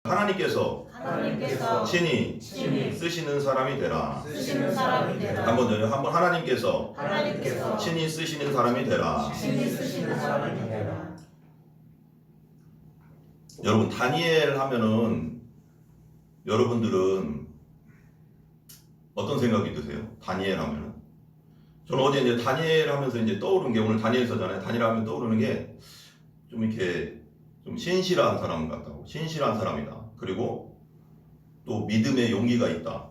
하나님께서 친히 쓰시는 사람이 되라. 한번 더요. 한번 하나님께서 친히 쓰시는 사람이 되라. 여러분 다니엘 하면은 여러분들은 어떤 생각이 드세요? 다니엘 하면은 저는 어제 이제 다니엘 하면서 이제 떠오른 게 오늘 다니엘서잖아요. 다니엘 하면 떠오르는 게 좀 이렇게 좀 신실한 사람 같다고. 신실한 사람이다. 그리고 또 믿음의 용기가 있다.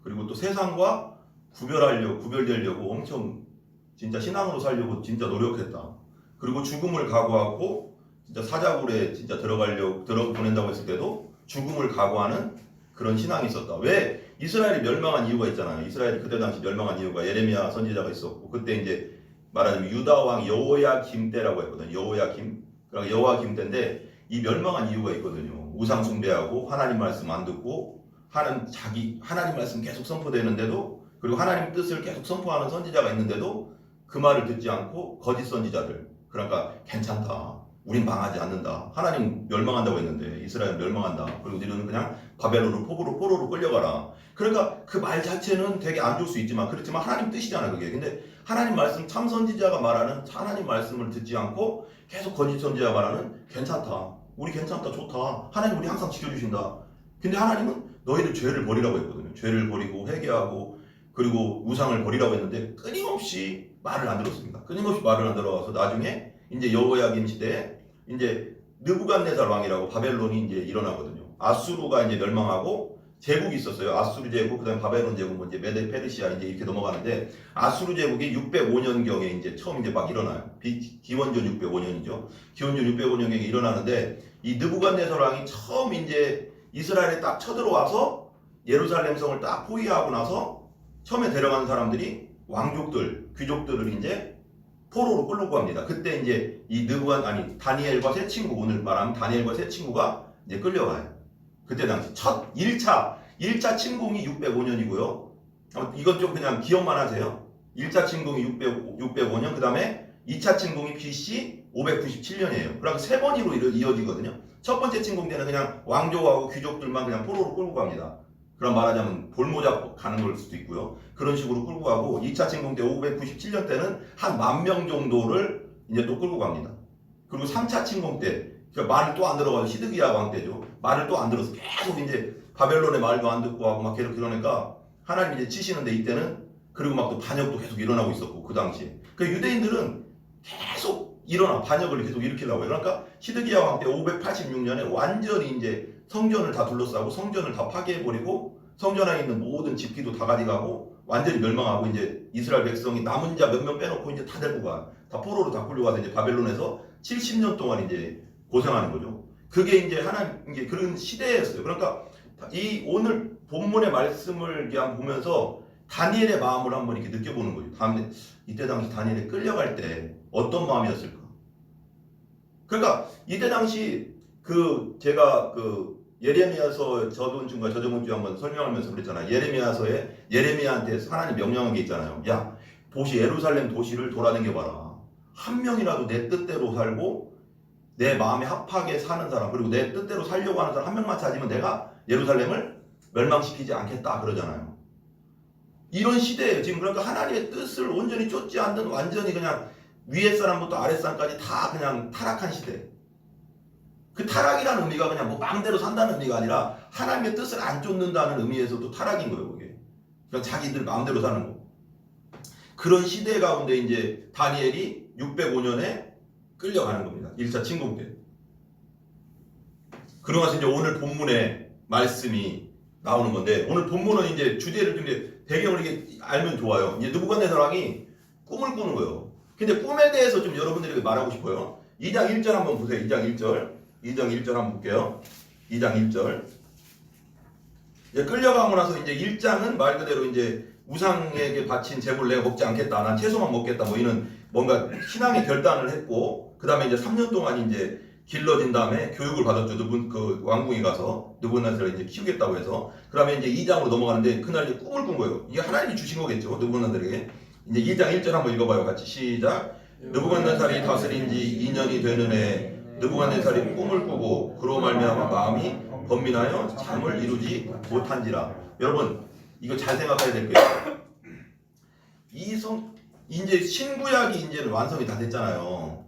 그리고 또 세상과 구별되려고 엄청 진짜 신앙으로 살려고 진짜 노력했다. 그리고 죽음을 각오하고 진짜 사자굴에 진짜 보낸다고 했을 때도 죽음을 각오하는 그런 신앙이 있었다. 왜 이스라엘이 멸망한 이유가 있잖아요. 이스라엘이 그때 당시 멸망한 이유가 예레미야 선지자가 있었고 그때 이제 말하자면 유다 왕 여호야김 때라고 했거든요. 여호야김. 그러니까 여호야김 때인데 이 멸망한 이유가 있거든요. 우상 숭배하고 하나님 말씀 안 듣고 하나님 말씀 계속 선포되는데도 그리고 하나님 뜻을 계속 선포하는 선지자가 있는데도 그 말을 듣지 않고 거짓 선지자들. 그러니까 괜찮다. 우린 망하지 않는다. 하나님 멸망한다고 했는데 이스라엘 멸망한다. 그리고 너희는 그냥 바벨론으로 포로로 끌려가라. 그러니까 그 말 자체는 되게 안 좋을 수 있지만 그렇지만 하나님 뜻이잖아 그게. 근데 하나님 말씀 참 선지자가 말하는 하나님 말씀을 듣지 않고 계속 거짓 선지자가 말하는 괜찮다. 우리 괜찮다. 좋다. 하나님 우리 항상 지켜주신다. 근데 하나님은 너희들 죄를 버리라고 했거든요. 죄를 버리고 회개하고 그리고 우상을 버리라고 했는데 끊임없이 말을 안 들었습니다. 끊임없이 말을 안 들어와서 나중에 이제 여호야김 시대에 이제 느부갓네살 왕이라고 바벨론이 이제 일어나거든요. 아수르가 이제 멸망하고 제국이 있었어요. 아수르 제국, 그다음에 바벨론 제국, 이제 메데 페르시아 이제 이렇게 넘어가는데 아수르 제국이 605년경에 이제 처음 이제 막 일어나요. 기원전 605년이죠. 기원전 605년경에 일어나는데 이 느부갓네살 왕이 처음 이제 이스라엘에 딱 쳐들어와서 예루살렘 성을 딱 포위하고 나서 처음에 데려가는 사람들이 왕족들, 귀족들을 이제 포로로 끌고 갑니다. 그때 이제 이 다니엘과 세 친구, 오늘 말하면 다니엘과 세 친구가 이제 끌려가요. 그때 당시 첫 1차 침공이 605년이고요. 이건 좀 그냥 기억만 하세요. 1차 침공이 605년, 그 다음에 2차 침공이 BC 597년이에요. 그러니까 세 번으로 이어지거든요. 첫 번째 침공 때는 그냥 왕족하고 귀족들만 그냥 포로로 끌고 갑니다. 그럼 말하자면 볼모자 가는 걸 수도 있고요. 그런 식으로 끌고 가고 2차 침공 때 597년 때는 한 10,000명 정도를 이제 또 끌고 갑니다. 그리고 3차 침공 때 그러니까 말을 또 안 들어가지고 시드기야 왕 때죠. 말을 또 안 들어서 계속 이제 바벨론의 말도 안 듣고 하고 막 계속 그러니까 하나님 이제 치시는데 이때는 그리고 막 또 반역도 계속 일어나고 있었고 그 당시에. 그 유대인들은 계속 반역을 계속 일으키려고 해요. 그러니까 시드기야 왕 때 586년에 완전히 이제 성전을 다 둘러싸고 성전을 다 파괴해버리고 성전 안에 있는 모든 집기도 다 가져가고 완전히 멸망하고 이제 이스라엘 백성이 남은 자 몇 명 빼놓고 이제 다 데리고 가. 다 포로로 다 끌려가서 이제 바벨론에서 70년 동안 이제 고생하는 거죠. 그게 이제 이제 그런 시대였어요. 그러니까 이 오늘 본문의 말씀을 그냥 보면서 다니엘의 마음을 한번 이렇게 느껴보는 거죠. 이때 당시 다니엘이 끌려갈 때 어떤 마음이었을까? 그러니까 이때 당시 제가 예레미야서 저번 주에 한번 설명하면서 그랬잖아요. 예레미야서에 예레미야한테 하나님 명령한 게 있잖아요. 야, 예루살렘 도시를 돌아다녀봐라. 한 명이라도 내 뜻대로 살고 내 마음에 합하게 사는 사람, 그리고 내 뜻대로 살려고 하는 사람 한 명만 찾으면 내가 예루살렘을 멸망시키지 않겠다 그러잖아요. 이런 시대예요 지금. 그러니까 하나님의 뜻을 온전히 쫓지 않는 완전히 그냥 위에 사람부터 아래 사람까지 다 그냥 타락한 시대. 그 타락이라는 의미가 그냥 뭐 마음대로 산다는 의미가 아니라 하나님의 뜻을 안 쫓는다는 의미에서도 타락인 거예요 그게. 그냥 자기들 마음대로 사는 거. 그런 시대 가운데 이제 다니엘이 605년에 끌려가는 겁니다. 1차 침공 때. 그러고 나서 이제 오늘 본문의 말씀이 나오는 건데, 오늘 본문은 이제 주제를 좀 배경을 이렇게 알면 좋아요. 이제 느부갓네살 왕이 꿈을 꾸는 거예요. 근데 꿈에 대해서 좀 여러분들에게 말하고 싶어요. 2장 1절 한번 보세요. 2장 1절 한번 볼게요. 2장 1절. 이제 끌려가고 나서 이제 1장은 말 그대로 이제 우상에게 바친 제물 내가 먹지 않겠다. 난 채소만 먹겠다. 뭐 이런 뭔가 신앙의 결단을 했고, 그 다음에 이제 3년 동안 이제 길러진 다음에 교육을 받았죠. 그 왕궁에 가서 느부갓네살을 이제 키우겠다고 해서. 그 다음에 이제 2장으로 넘어가는데 그날 이제 꿈을 꾼 거예요. 이게 하나님이 주신 거겠죠. 느부갓네살에게. 이제 2장 1절 한번 읽어봐요. 같이 시작. 느부갓네살이 다스린 지 2년이 되는 해 느부갓네살이 꿈을 꾸고 그로 말미암아 마음이 번민하여 잠을 이루지 못한지라. 여러분 이거 잘 생각해야 될 거예요. 이제 신구약이 이제는 완성이 다 됐잖아요.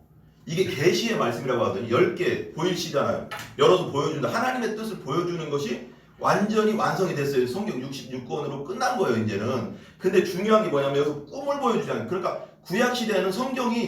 이게 계시의 말씀이라고 하더니 10개 보이시잖아요. 열어서 보여준다. 하나님의 뜻을 보여주는 것이 완전히 완성이 됐어요. 성경 66권으로 끝난 거예요 이제는. 근데 중요한 게 뭐냐면 여기서 꿈을 보여주잖아요. 그러니까 구약 시대에는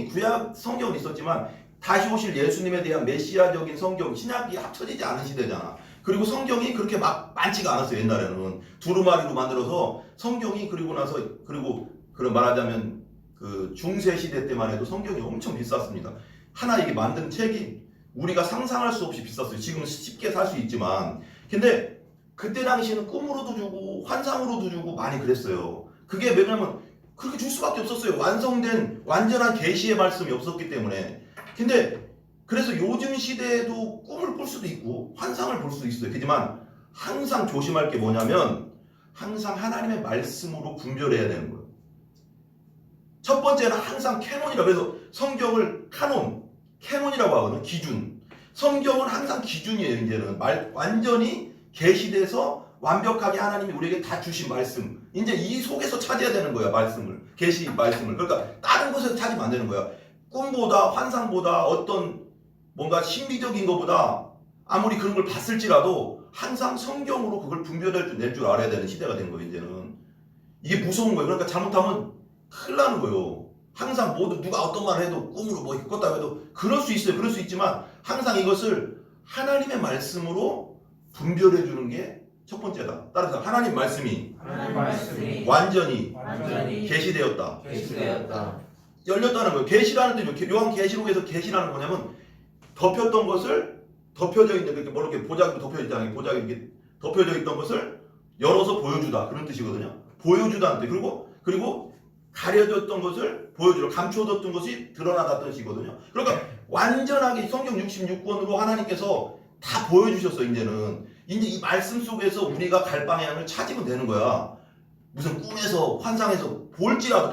구약 성경은 있었지만 다시 오실 예수님에 대한 메시아적인 성경, 신약이 합쳐지지 않은 시대잖아. 그리고 성경이 그렇게 막 많지가 않았어요. 옛날에는 두루마리로 만들어서 성경이 그리고 나서 그리고 그런 말하자면 그 중세 시대 때만 해도 성경이 엄청 비쌌습니다. 하나 이게 만든 책이 우리가 상상할 수 없이 비쌌어요. 지금은 쉽게 살 수 있지만 근데 그때 당시에는 꿈으로도 주고 환상으로도 주고 많이 그랬어요. 그게 왜냐면 그렇게 줄 수밖에 없었어요. 완성된 완전한 계시의 말씀이 없었기 때문에. 근데 그래서 요즘 시대에도 꿈을 꿀 수도 있고 환상을 볼 수도 있어요. 하지만 항상 조심할 게 뭐냐면 항상 하나님의 말씀으로 분별해야 되는 거예요. 첫 번째는 항상 캐논이라 그래서 성경을 캐논이라고 하거든요. 기준. 성경은 항상 기준이에요. 이제는 완전히 계시돼서 완벽하게 하나님이 우리에게 다 주신 말씀. 이제 이 속에서 찾아야 되는 거야. 말씀을. 계시 말씀을. 그러니까 다른 곳에서 찾으면 안 되는 거야. 꿈보다 환상보다 어떤 뭔가 신비적인 것보다 아무리 그런 걸 봤을지라도 항상 성경으로 그걸 분별낼 줄 알아야 되는 시대가 된 거예요. 이제는. 이게 무서운 거예요. 그러니까 잘못하면 큰일 나는 거예요. 항상 모두 누가 어떤 말을 해도 꿈으로 뭐 꿨다고 해도 그럴 수 있어요. 그럴 수 있지만 항상 이것을 하나님의 말씀으로 분별해 주는 게 첫 번째다. 따라서 하나님 말씀이 완전히 계시되었다. 열렸다는 거예요. 계시라는 뜻이 요한 계시록에서 계시라는 뭐냐면 덮였던 것을 덮여져 있는 이렇게 뭐 이렇게 보자기로 덮여져 있잖아요. 보자기 이렇게 덮여져 있던 것을 열어서 보여주다 그런 뜻이거든요. 보여주다는 뜻. 그리고 가려졌던 것을 보여주다. 감춰뒀던 것이 드러나다는 뜻이거든요. 그러니까 완전하게 성경 66권으로 하나님께서 다 보여주셨어. 이제 이 말씀 속에서 우리가 갈 방향을 찾으면 되는 거야. 무슨 꿈에서 환상에서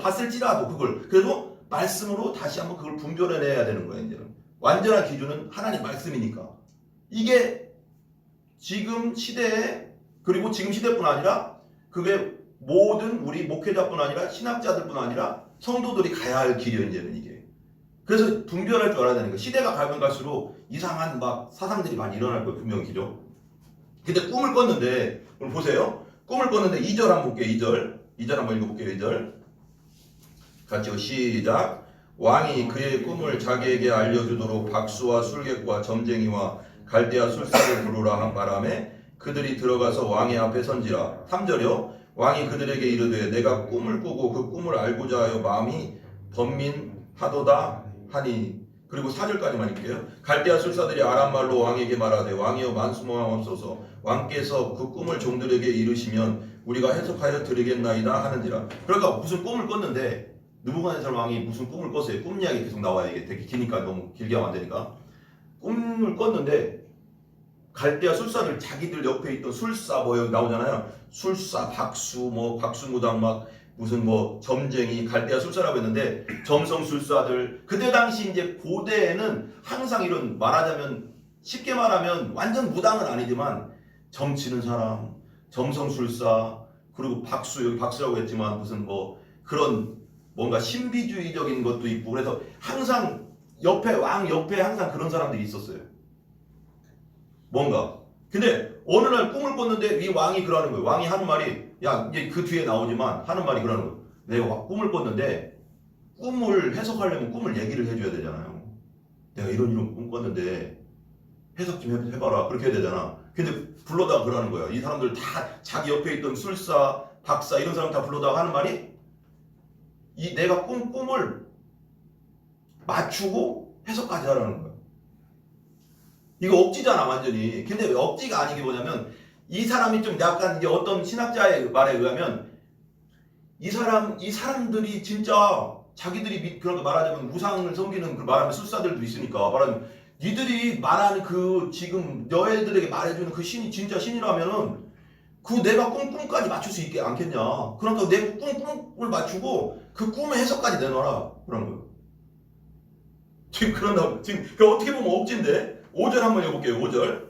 봤을지라도 그걸 그래도 말씀으로 다시 한번 그걸 분별해내야 되는 거야. 이제는 완전한 기준은 하나님 말씀이니까. 이게 지금 시대에 그리고 지금 시대뿐 아니라 그게 모든 우리 목회자뿐 아니라 신학자들뿐 아니라 성도들이 가야 할 길이에요. 이제는 이게. 그래서 분별할 줄 알아야 되는 거예요. 시대가 가면 갈수록 이상한 막 사상들이 많이 일어날 거예요. 분명히 기죠. 근데 꿈을 꿨는데 오늘 보세요. 꿈을 꿨는데 2절 한번 볼게요. 2절 한번 읽어볼게요. 2절 같이 시작. 왕이 그의 꿈을 자기에게 알려주도록 박수와 술객과 점쟁이와 갈대아 술사를 부르라 말하매 그들이 들어가서 왕의 앞에 선지라. 3절이요. 왕이 그들에게 이르되 내가 꿈을 꾸고 그 꿈을 알고자 하여 마음이 번민하도다 하니. 그리고 4절까지만 읽게요. 갈대아 술사들이 아람말로 왕에게 말하되 왕이여 만수무하옵소서. 왕께서 그 꿈을 종들에게 이르시면 우리가 해석하여 드리겠나이다 하는지라. 그러니까 무슨 꿈을 꿨는데 느부갓네살 왕이 무슨 꿈을 꿨어요. 꿈 이야기 계속 나와요. 이게 되게 기니까 너무 길게 하면 안 되니까. 꿈을 꿨는데 갈대아 술사들 자기들 옆에 있던 술사 뭐 여기 나오잖아요. 술사 박수 박수무당 막 무슨 점쟁이 갈대아 술사라고 했는데 점성술사들 그때 당시 이제 고대에는 항상 이런 말하자면 쉽게 말하면 완전 무당은 아니지만 점치는 사람, 점성술사 그리고 박수 여기 박수라고 했지만 무슨 그런 뭔가 신비주의적인 것도 있고 그래서 항상 왕 옆에 항상 그런 사람들이 있었어요. 뭔가 근데 어느 날 꿈을 꿨는데 이 왕이 그러는 거예요. 왕이 하는 말이 야 이제 그 뒤에 나오지만 하는 말이 그러는 거예요. 내가 꿈을 꿨는데 꿈을 해석하려면 꿈을 얘기를 해줘야 되잖아요. 내가 이런 꿈 꿨는데 해석 좀 해봐라 그렇게 해야 되잖아. 근데 불러다가 그러는 거야. 이 사람들 다 자기 옆에 있던 술사, 박사 이런 사람 다 불러다가 하는 말이 내가 꿈을 맞추고 해석까지 하라는 거야. 이거 억지잖아 완전히. 근데 왜 억지가 아닌 게 뭐냐면 이 사람이 좀 약간 이제 어떤 신학자의 말에 의하면 이 사람들이 진짜 자기들이 그런 거 말하자면 우상을 섬기는 그 말하면 술사들도 있으니까 말하면 니들이 말하는 그 지금 너희들에게 말해주는 그 신이 진짜 신이라면은 그 내가 꿈까지 맞출 수 있게 않겠냐. 그러니까 내 꿈을 맞추고 그 꿈의 해석까지 내놔라 그런 거예요. 지금 그런다고 지금 어떻게 보면 억지인데 5절 한번 해볼게요. 5절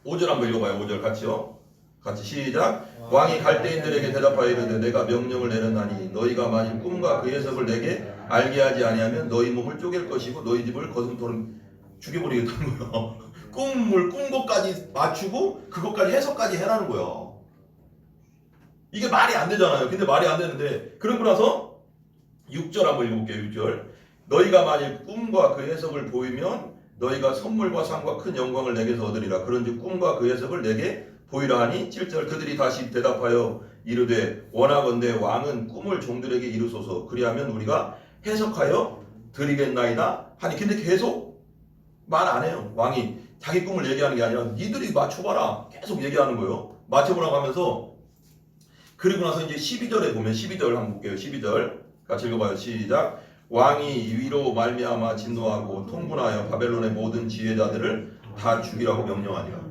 5절 한번 읽어봐요. 5절 같이요. 같이 시작. 왕이 갈대인들에게 대답하여 이르되 내가 명령을 내렸나니 너희가 만일 꿈과 그 해석을 내게 알게 하지 아니하면 너희 몸을 쪼갤 것이고 너희 집을 거슴토록 죽여버리겠다는 거예요. 꿈을 꾼 것까지 맞추고 그것까지 해석까지 해라는 거예요. 이게 말이 안 되잖아요. 근데 말이 안 되는데 그러고 나서 6절 한번 읽어볼게요. 6절. 너희가 만일 꿈과 그 해석을 보이면 너희가 선물과 상과 큰 영광을 내게서 얻으리라. 그런즉 꿈과 그 해석을 내게 보이라 하니 7절. 그들이 다시 대답하여 이르되 원하건대 왕은 꿈을 종들에게 이루소서. 그리하면 우리가 해석하여 드리겠나이다 하니. 근데 계속 말 안 해요. 왕이 자기 꿈을 얘기하는 게 아니라 니들이 맞춰봐라 계속 얘기하는 거예요. 맞춰보라고 하면서 그리고 나서 이제 12절에 보면 12절 한번 볼게요. 12절 같이 읽어봐요. 시작. 왕이 위로 말미암아 진노하고 통분하여 바벨론의 모든 지혜자들을 다 죽이라고 명령하니라.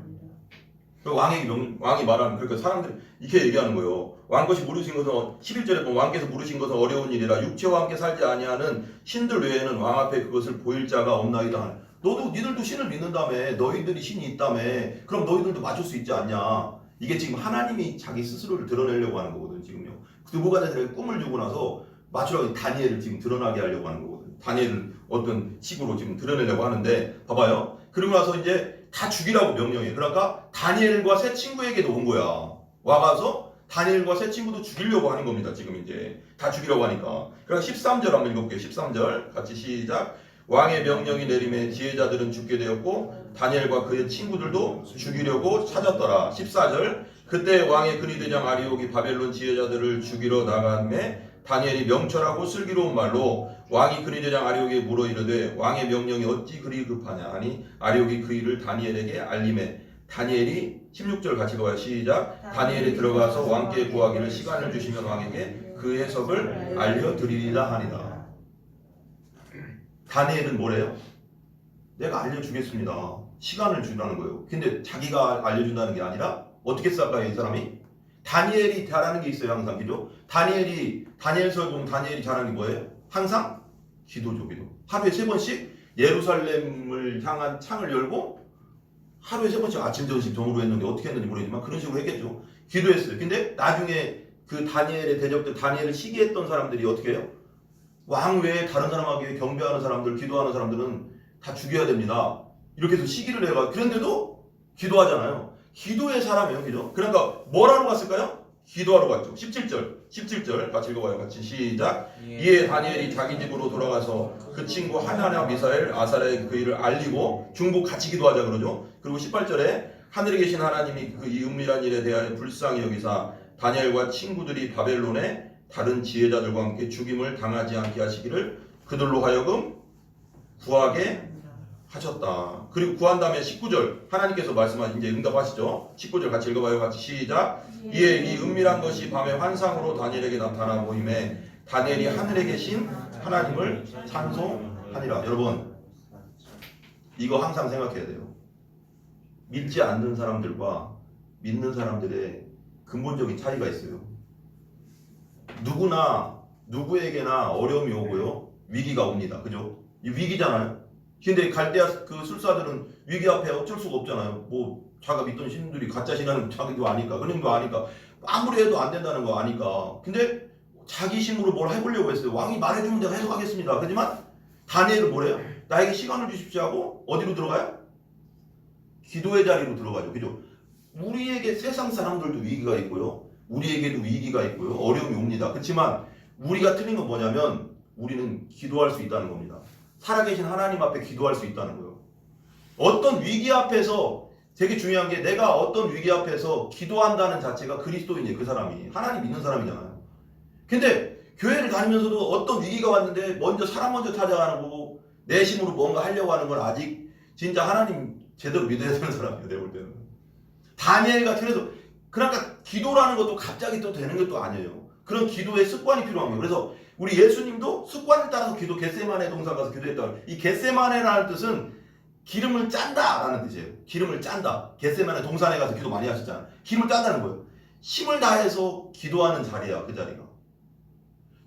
왕이 말하는, 그러니까 사람들이 이렇게 얘기하는 거예요. 왕것이 물으신 것은 11절에 보면 왕께서 물으신 것은 어려운 일이라 육체와 함께 살지 아니하는 신들 외에는 왕 앞에 그것을 보일 자가 없나이다. 니들도 신을 믿는다며. 너희들이 신이 있다며. 그럼 너희들도 맞출 수 있지 않냐. 이게 지금 하나님이 자기 스스로를 드러내려고 하는 거거든. 지금요. 느부갓네살에게 꿈을 주고 나서 맞추라고 다니엘을 지금 드러나게 하려고 하는 거거든. 다니엘을 어떤 식으로 지금 드러내려고 하는데 봐봐요. 그리고 나서 이제 다 죽이라고 명령해. 그러니까 다니엘과 세 친구에게도 온 거야. 와가서 다니엘과 세 친구도 죽이려고 하는 겁니다. 지금 이제 다 죽이려고 하니까. 그래서 13절 한번 읽어볼게요. 13절 같이 시작. 왕의 명령이 내림에 지혜자들은 죽게 되었고 다니엘과 그의 친구들도 죽이려고 찾았더라. 14절. 그때 왕의 근위대장 아리옥이 바벨론 지혜자들을 죽이러 나가매 다니엘이 명철하고 슬기로운 말로 왕이 근위대장 아리옥에게 물어 이르되 왕의 명령이 어찌 그리 급하냐 하니 아리옥이 그 일을 다니엘에게 알림해 다니엘이 16절 같이 읽어봐요. 시작. 다니엘이 들어가서 왕께 구하기를 시간을 주시면 왕에게 그 해석을 알려드리리라 하니라. 다니엘은 뭐래요? 내가 알려주겠습니다. 시간을 주라는 거예요. 근데 자기가 알려준다는 게 아니라 어떻게 쌀까요? 이 사람이? 다니엘이 잘하는 게 있어요. 항상 기도. 다니엘서에 보면 다니엘이 잘하는 게 뭐예요? 항상 기도죠. 기도. 하루에 3번씩 예루살렘을 향한 창을 열고 하루에 3번씩 아침 점심 정으로 했는데 어떻게 했는지 모르겠지만 그런 식으로 했겠죠. 기도했어요. 근데 나중에 그 다니엘의 대적들, 다니엘을 시기했던 사람들이 어떻게 해요? 왕 외에 다른 사람에게 경배하는 사람들, 기도하는 사람들은 다 죽여야 됩니다. 이렇게 해서 시기를 해가. 그런데도 기도하잖아요. 기도의 사람이에요. 그죠? 그러니까 뭘 하러 갔을까요? 기도하러 갔죠. 17절 같이 읽어봐요. 같이 시작. 이에 다니엘이 자기 집으로 돌아가서 그 친구 하나냐 미사엘 아사랴에게 그 일을 알리고 중복 같이 기도하자 그러죠. 그리고 18절에 하늘에 계신 하나님이 그 이 은밀한 일에 대하여 불쌍히 여기사 다니엘과 친구들이 바벨론에 다른 지혜자들과 함께 죽임을 당하지 않게 하시기를 그들로 하여금 구하게 하셨다. 그리고 구한 다음에 19절 하나님께서 말씀하신 이제 응답하시죠. 19절 같이 읽어봐요. 같이 시작. 이에 이 은밀한 것이 밤의 환상으로 다니엘에게 나타나 보임에 다니엘이 하늘에 계신 하나님을 찬송하니라. 여러분 이거 항상 생각해야 돼요. 믿지 않는 사람들과 믿는 사람들의 근본적인 차이가 있어요. 누구에게나 어려움이 오고요. 위기가 옵니다. 그죠? 이 위기잖아요. 근데 갈대아 그 술사들은 위기 앞에 어쩔 수가 없잖아요. 뭐 자가 믿던 신들이 가짜 신하는 자기도 아니까 그런 거 아니까 아무리 해도 안 된다는 거 아니까. 근데 자기 힘으로 뭘 해보려고 했어요. 왕이 말해주면 내가 해석하겠습니다. 하지만 다니엘은 뭐래요? 나에게 시간을 주십시오 하고 어디로 들어가요? 기도의 자리로 들어가죠. 그죠? 우리에게 세상 사람들도 위기가 있고요. 우리에게도 위기가 있고요. 어려움이 옵니다. 그렇지만 우리가 틀린 건 뭐냐면 우리는 기도할 수 있다는 겁니다. 살아계신 하나님 앞에 기도할 수 있다는 거예요. 어떤 위기 앞에서 되게 중요한 게 내가 어떤 위기 앞에서 기도한다는 자체가 그리스도인이에요. 그 사람이. 하나님 믿는 사람이잖아요. 근데 교회를 다니면서도 어떤 위기가 왔는데 사람 먼저 찾아가고 내 힘으로 뭔가 하려고 하는 건 아직 진짜 하나님 제대로 믿어야 되는 사람이에요. 내가 볼 때는. 다니엘 같은 해서 그러니까 기도라는 것도 갑자기 또 되는 것도 아니에요. 그런 기도의 습관이 필요한 거예요. 그래서 우리 예수님도 습관을 따라서 겟세마네 동산 가서 기도했다. 이 겟세마네라는 뜻은 기름을 짠다라는 뜻이에요. 기름을 짠다. 겟세마네 동산에 가서 기도 많이 하셨잖아요. 기름을 짠다는 거예요. 힘을 다해서 기도하는 자리야. 그 자리가.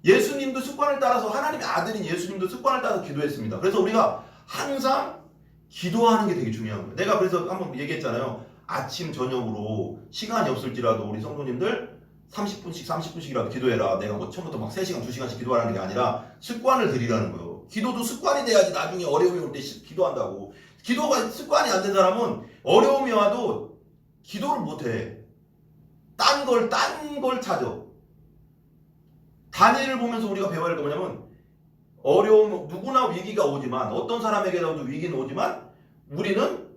예수님도 습관을 따라서 하나님의 아들인 예수님도 습관을 따라서 기도했습니다. 그래서 우리가 항상 기도하는 게 되게 중요한 거예요. 내가 그래서 한번 얘기했잖아요. 아침 저녁으로 시간이 없을지라도 우리 성도님들 30분씩이라도 기도해라. 내가 뭐 처음부터 막 3시간 2시간씩 기도하라는 게 아니라 습관을 들이라는 거예요. 기도도 습관이 돼야지 나중에 어려움이 올 때 기도한다고. 기도가 습관이 안 된 사람은 어려움이 와도 기도를 못해. 딴 걸 찾아. 다니엘을 보면서 우리가 배워야 할 게 뭐냐면, 어려움, 누구나 위기가 오지만, 어떤 사람에게도 위기는 오지만 우리는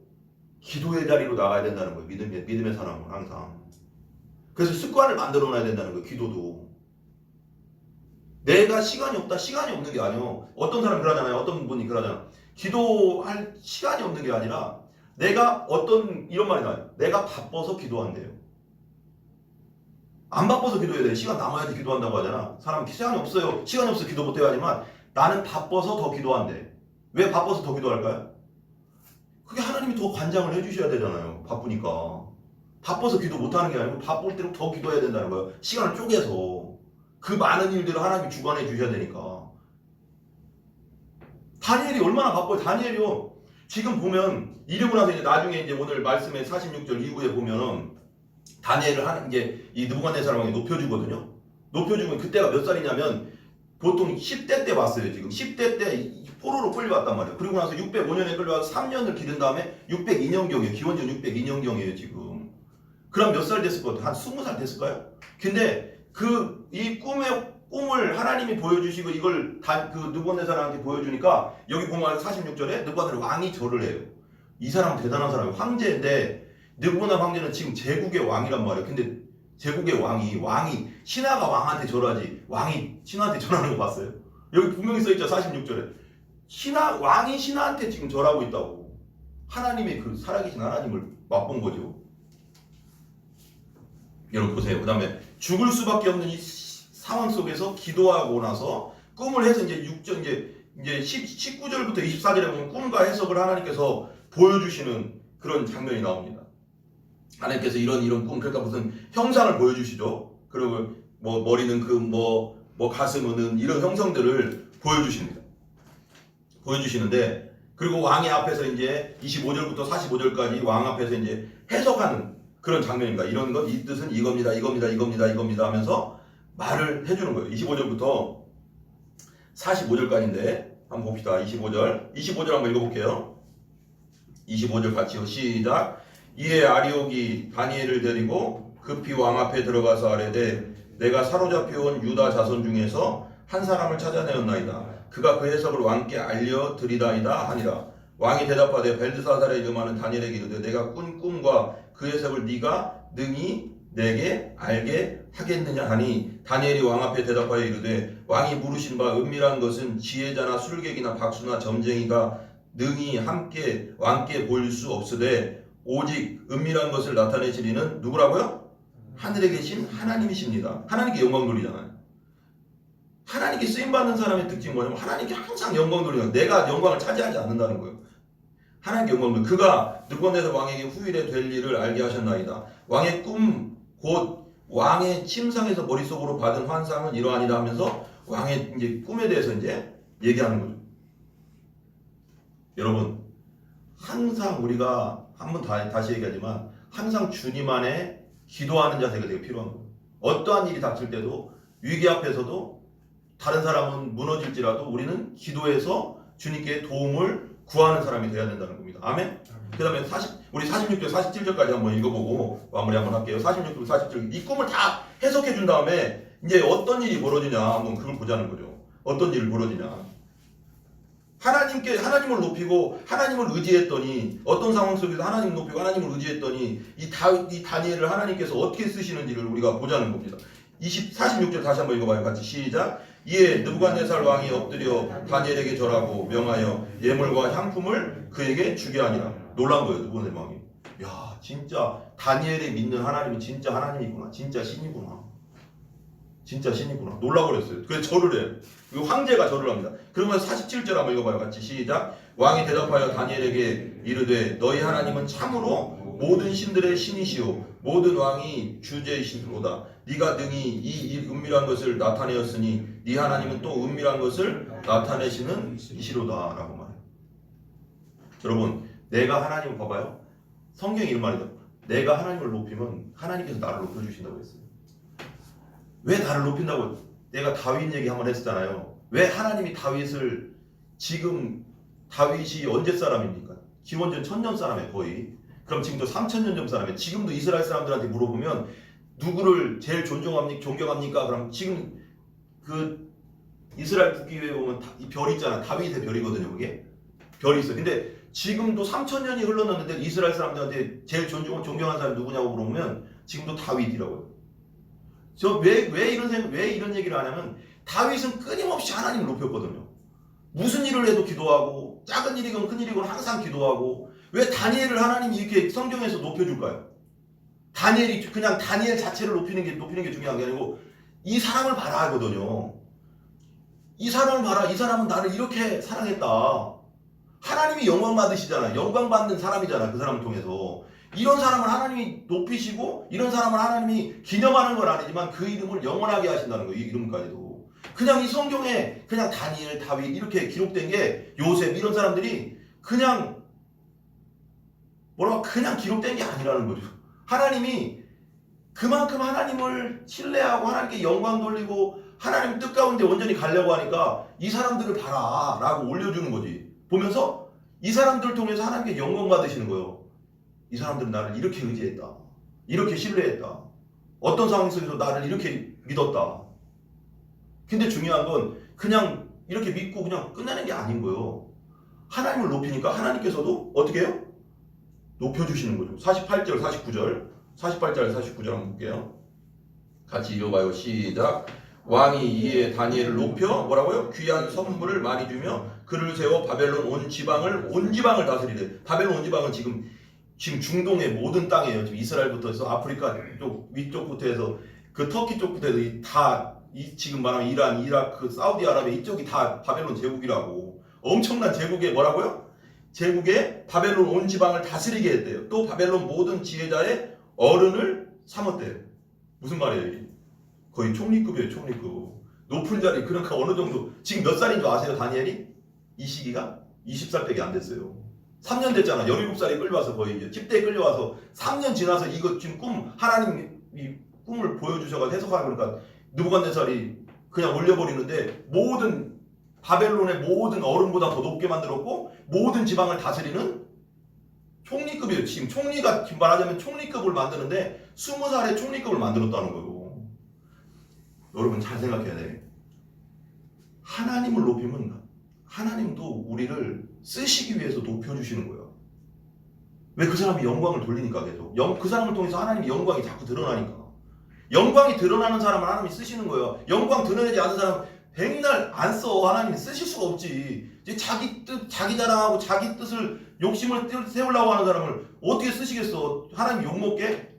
기도의 자리로 나가야 된다는 거예요. 믿음의 사람은 항상. 그래서 습관을 만들어 놔야 된다는 거예요. 기도도. 내가 시간이 없는 게 아니에요. 어떤 사람이 그러잖아요. 어떤 분이 그러잖아요. 기도할 시간이 없는 게 아니라 내가 이런 말이 나와요. 내가 바빠서 기도한대요. 안 바빠서 기도해야 돼. 시간 남아야지 기도한다고 하잖아. 사람 시간이 없어요. 시간이 없어 기도 못해요 하지만 나는 바빠서 더 기도한대. 왜 바빠서 더 기도할까요? 그게 하나님이 더 관장을 해주셔야 되잖아요. 바쁘니까. 바빠서 기도 못하는 게 아니고 바쁠 때로 더 기도해야 된다는 거예요. 시간을 쪼개서. 그 많은 일들을 하나님이 주관해 주셔야 되니까. 다니엘이 얼마나 바빠요. 다니엘이요. 지금 보면 이러고 나서 이제 나중에 이제 오늘 말씀의 46절 이후에 보면은 다니엘을 이제 이 느부갓네살 왕이 높여주거든요. 높여주면 그때가 몇 살이냐면 보통 10대 때 왔어요. 지금 10대 때 포로로 끌려왔단 말이에요. 그리고 나서 605년에 끌려와서 3년을 기른 다음에 602년경이에요. 기원전 602년경이에요 지금. 그럼 몇 살 됐을 것 같아요? 한 20살 됐을까요? 근데 이 꿈을 하나님이 보여주시고 이걸 그 느부갓네살 왕한테 보여주니까 여기 보면 46절에 느부갓네살 왕이 절을 해요. 이 사람은 대단한 사람이에요. 황제인데 느부갓네살 황제는 지금 제국의 왕이란 말이에요. 근데 제국의 왕이 신하가 왕한테 절하지 왕이 신하한테 절하는 거 봤어요? 여기 분명히 써있죠. 46절에 왕이 신하한테 지금 절하고 있다고. 하나님의 그 살아계신 하나님을 맛본 거죠. 여러분 보세요. 그 다음에 죽을 수밖에 없는 이 상황 속에서 기도하고 나서 꿈을 해서 이제 19절부터 24절에 보면 꿈과 해석을 하나님께서 보여주시는 그런 장면이 나옵니다. 하나님께서 이런 꿈, 그러니까 무슨 형상을 보여주시죠. 그리고 뭐 머리는 뭐 가슴은 이런 형성들을 보여주시는데, 그리고 왕의 앞에서 이제 25절부터 45절까지 왕 앞에서 이제 해석하는 그런 장면입니다. 이런 것, 이 뜻은 이겁니다 하면서 말을 해주는 거예요. 25절부터 45절까지인데 한번 봅시다. 25절 한번 읽어볼게요. 25절 같이요. 시작. 이에 아리옥이 다니엘을 데리고 급히 왕 앞에 들어가서 아뢰되 내가 사로잡혀온 유다 자손 중에서 한 사람을 찾아내었나이다. 그가 그 해석을 왕께 알려드리다이다 하니라. 왕이 대답하되 벨드사살의 이름하는 다니엘에게 이르되 내가 꾼 꿈과 그 해석을 네가 능히 내게 알게 하겠느냐 하니 다니엘이 왕 앞에 대답하여 이르되 왕이 물으신 바 은밀한 것은 지혜자나 술객이나 박수나 점쟁이가 능히 함께 왕께 보일 수 없으되 오직 은밀한 것을 나타내시리는 누구라고요? 하늘에 계신 하나님이십니다. 하나님께 영광 돌리잖아요. 하나님께 쓰임받는 사람의 특징이 뭐냐면 하나님께 항상 영광 돌리는 거예요. 내가 영광을 차지하지 않는다는 거예요. 하나님께 영광 돌리는 거예요. 그가 느부갓네살 왕에게 후일에 될 일을 알게 하셨나이다. 왕의 꿈 곧 왕의 침상에서 머릿속으로 받은 환상은 이러하니라 하면서 왕의 이제 꿈에 대해서 이제 얘기하는 거죠. 여러분, 항상 우리가 한번 다시 얘기하지만 항상 주님 안에 기도하는 자세가 되게 필요한 거예요. 어떠한 일이 닥칠 때도 위기 앞에서도 다른 사람은 무너질지라도 우리는 기도해서 주님께 도움을 구하는 사람이 되어야 된다는 겁니다. 아멘? 그 다음에 우리 46절 47절까지 한번 읽어보고 마무리 한번 할게요. 46절 47절 이 꿈을 다 해석해 준 다음에 이제 어떤 일이 벌어지냐 한번 그걸 보자는 거죠. 어떤 일이 벌어지냐. 하나님을 높이고 하나님을 의지했더니 어떤 상황 속에서 하나님을 높이고 하나님을 의지했더니 이 다니엘을 하나님께서 어떻게 쓰시는지를 우리가 보자는 겁니다. 46절 다시 한번 읽어봐요. 같이 시작. 이에 느부갓네살 왕이 엎드려 다니엘에게 절하고 명하여 예물과 향품을 그에게 주게 하니라. 놀란 거예요. 느부갓네살 왕이. 야, 진짜 다니엘이 믿는 하나님은 진짜 하나님이구나. 진짜 신이구나. 놀라고 그랬어요. 그래서 절을 해요. 그 황제가 절을 합니다. 그러면 47절 한번 읽어봐요. 같이 시작. 왕이 대답하여 다니엘에게 이르되 너희 하나님은 참으로 모든 신들의 신이시오 모든 왕이 주제이시로다. 네가 능히 이 은밀한 것을 나타내었으니 네 하나님은 또 은밀한 것을 나타내시는 이시로다 라고 말해요. 여러분, 내가 하나님을 봐봐요. 성경이 이런 말이죠. 내가 하나님을 높이면 하나님께서 나를 높여주신다고 했어요. 왜 나를 높인다고? 내가 다윗 얘기 한번 했었잖아요. 왜 하나님이 다윗을 지금 다윗이 언제 사람입니까? 기원전 1000년 사람이에요 거의. 그럼 지금도 3000년 전 사람이에요. 지금도 이스라엘 사람들한테 물어보면 누구를 제일 존경합니까? 그럼 지금 그 이스라엘 국기에 보면 이 별이 있잖아. 다윗의 별이거든요 그게. 별이 있어요. 근데 지금도 3000년이 흘렀는데 이스라엘 사람들한테 제일 존경하는 사람이 누구냐고 물어보면 지금도 다윗이라고요. 왜 이런 얘기를 하냐면 다윗은 끊임없이 하나님을 높였거든요. 무슨 일을 해도 기도하고 작은 일이건 큰 일이건 항상 기도하고. 왜 다니엘을 하나님이 이렇게 성경에서 높여줄까요? 다니엘이 그냥 다니엘 자체를 높이는 게 중요한 게 아니고 이 사람을 봐라 하거든요. 이 사람을 봐라. 이 사람은 나를 이렇게 사랑했다. 하나님이 영광 받으시잖아. 영광 받는 사람이잖아. 그 사람을 통해서. 이런 사람을 하나님이 높이시고 이런 사람을 하나님이 기념하는 건 아니지만 그 이름을 영원하게 하신다는 거예요. 이 이름까지도. 그냥 이 성경에 그냥 다니엘, 다윗 이렇게 기록된 게 요셉 이런 사람들이 그냥 그냥 기록된 게 아니라는 거죠. 하나님이 그만큼 하나님을 신뢰하고 하나님께 영광 돌리고 하나님 뜻 가운데 온전히 가려고 하니까 이 사람들을 봐라 라고 올려주는 거지. 보면서 이 사람들을 통해서 하나님께 영광 받으시는 거예요. 이 사람들은 나를 이렇게 의지했다. 이렇게 신뢰했다. 어떤 상황 속에서 나를 이렇게 믿었다. 근데 중요한 건 그냥 이렇게 믿고 그냥 끝나는 게 아닌 거예요. 하나님을 높이니까 하나님께서도 어떻게 해요? 높여주시는 거죠. 48절, 49절. 48절, 49절 한번 볼게요. 같이 읽어봐요. 시작. 왕이 이에 다니엘을 높여 뭐라고요? 귀한 선물을 많이 주며 그를 세워 바벨론 온 지방을 다스리래. 바벨론 온 지방은 지금 중동의 모든 땅이에요. 지금 이스라엘부터 해서 아프리카 쪽 위쪽부터 해서 그 터키 쪽부터 해서 지금 말하면 이란, 이라크, 사우디아라비아 이쪽이 다 바벨론 제국이라고. 엄청난 제국에 뭐라고요? 제국에 바벨론 온 지방을 다스리게 했대요. 또 바벨론 모든 지혜자의 어른을 삼았대요. 무슨 말이에요 이게? 거의 총리급이에요. 총리급. 높은 자리. 그러니까 어느 정도 지금 몇 살인 줄 아세요? 다니엘이? 이 시기가 20살밖에 안 됐어요. 3년 됐잖아. 17살이 끌려와서 거의 이제 10대에 끌려와서 3년 지나서 이거 지금 하나님이 꿈을 보여주셔서 해석하고 그러니까 느부갓네살이 그냥 올려버리는데 모든 바벨론의 모든 어른보다 더 높게 만들었고 모든 지방을 다스리는 총리급이에요. 지금 총리가 말하자면 총리급을 만드는데 20살에 총리급을 만들었다는 거예요. 여러분 잘 생각해야 돼. 하나님을 높이면 하나님도 우리를 쓰시기 위해서 높여주시는 거예요. 왜? 그 사람이 영광을 돌리니까 계속. 그 사람을 통해서 하나님의 영광이 자꾸 드러나니까. 영광이 드러나는 사람을 하나님이 쓰시는 거예요. 영광 드러내지 않는 사람은 백날 안 써. 하나님이 쓰실 수가 없지. 이제 자기 뜻, 자기 자랑하고 자기 뜻을 욕심을 세우려고 하는 사람을 어떻게 쓰시겠어? 하나님 욕먹게?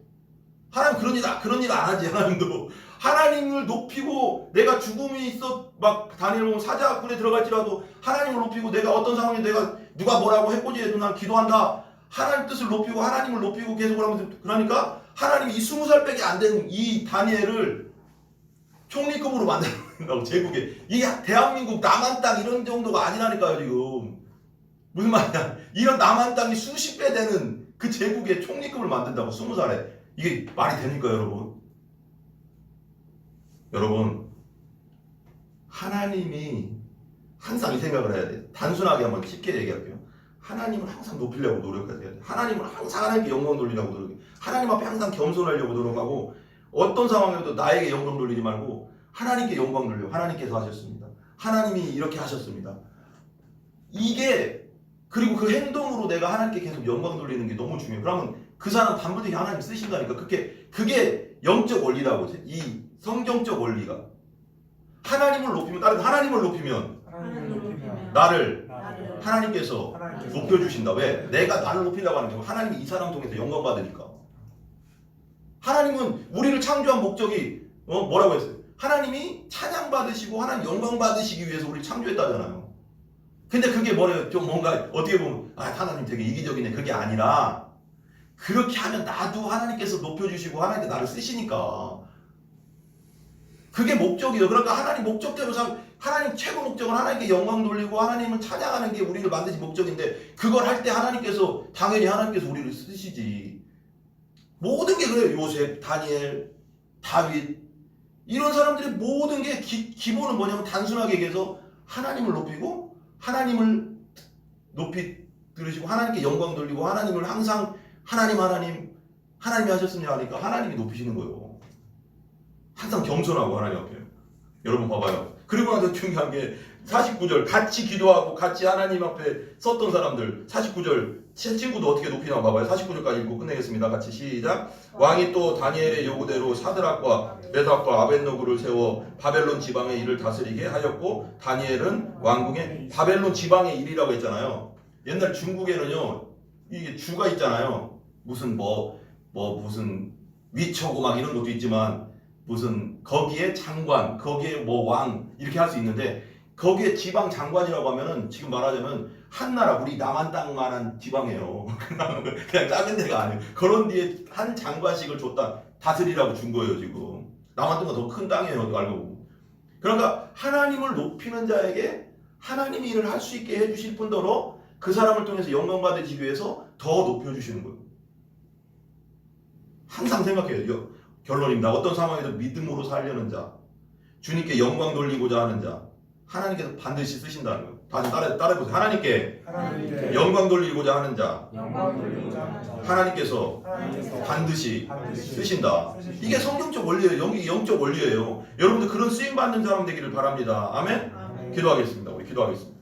하나님 그런 일 안 하지. 하나님도 하나님을 높이고 내가 죽음이 있어 막 다니엘 보면 사자굴에 들어갈지라도 하나님을 높이고 내가 어떤 상황에 내가 누가 뭐라고 해코지 해도 난 기도한다. 하나님 뜻을 높이고 하나님을 높이고 계속 하면서 그러니까 하나님이 이 20살밖에 안 된 이 다니엘을 총리급으로 만든다고 제국에. 이게 대한민국 남한 땅 이런 정도가 아니라니까요 지금. 무슨 말이야. 이런 남한 땅이 수십 배 되는 그 제국에 총리급을 만든다고 20살에. 이게 말이 됩니까 여러분? 여러분 하나님이 항상 이 생각을 해야 돼요. 단순하게 한번 쉽게 얘기할게요. 하나님을 항상 높이려고 노력해야 돼요. 하나님을 항상 하나님께 영광 돌리려고 노력해요. 하나님 앞에 항상 겸손하려고 노력하고 어떤 상황에도 나에게 영광 돌리지 말고 하나님께 영광 돌려. 하나님께서 하셨습니다. 하나님이 이렇게 하셨습니다. 이게 그리고 그 행동으로 내가 하나님께 계속 영광 돌리는 게 너무 중요해요. 그러면 그 사람 반드시 하나님 쓰신다니까. 그게 영적 원리라고. 이 성경적 원리가. 하나님을 높이면 다른 하나님을 높이면 나를 하나님께서 높여주신다. 왜? 내가 나를 높이려고 하는 거예요. 하나님이 이 사람 통해서 영광 받으니까. 하나님은 우리를 창조한 목적이 뭐라고 했어요? 하나님이 찬양 받으시고 하나님 영광 받으시기 위해서 우리를 창조했다잖아요. 근데 그게 뭐래요? 좀 뭔가 어떻게 보면 하나님 되게 이기적이네. 그게 아니라 그렇게 하면 나도 하나님께서 높여주시고 하나님께 나를 쓰시니까. 그게 목적이에요. 그러니까 하나님 목적대로 하나님 최고 목적은 하나님께 영광 돌리고 하나님을 찬양하는 게 우리를 만드신 목적인데 그걸 할 때 하나님께서 당연히 하나님께서 우리를 쓰시지. 모든 게 그래요. 요셉, 다니엘, 다윗 이런 사람들의 모든 게 기본은 뭐냐면 단순하게 얘기해서 하나님을 높이고 하나님을 높이 들으시고 하나님께 영광 돌리고 하나님을 항상 하나님이 하셨으냐 하니까 하나님이 높이시는 거예요. 항상 겸손하고 하나님 앞에. 여러분 봐봐요. 그리고 나서 중요한 게 49절 같이 기도하고 같이 하나님 앞에 섰던 사람들 49절 친구도 어떻게 높이나 봐봐요. 49절까지 읽고 끝내겠습니다. 같이 시작. 왕이 또 다니엘의 요구대로 사드락과 메삭과 아벳노고를 세워 바벨론 지방의 일을 다스리게 하였고 다니엘은 왕궁의 바벨론 지방의 일이라고 했잖아요. 옛날 중국에는요 이게 주가 있잖아요. 무슨 무슨 위처고 막 이런 것도 있지만 무슨 거기에 장관, 거기에 왕 이렇게 할 수 있는데 거기에 지방 장관이라고 하면은 지금 말하자면 한 나라 우리 남한 땅만한 지방이에요. 그냥 작은 데가 아니에요. 그런 뒤에 한 장관씩을 줬다 다스리라고 준 거예요 지금. 남한 땅은 더 큰 땅이에요 알고 보면. 그러니까 하나님을 높이는 자에게 하나님이 일을 할 수 있게 해주실 뿐더러 그 사람을 통해서 영광 받으시기 위해서 더 높여주시는 거예요. 항상 생각해요. 결론입니다. 어떤 상황에도 믿음으로 살려는 자, 주님께 영광 돌리고자 하는 자, 하나님께서 반드시 쓰신다는 거예요. 다시 따라해보세요. 하나님께 영광 돌리고자 하는 자, 하나님께서 반드시 쓰신다. 이게 성경적 원리예요. 영적 원리예요. 여러분들 그런 쓰임받는 사람 되기를 바랍니다. 아멘? 기도하겠습니다. 우리 기도하겠습니다.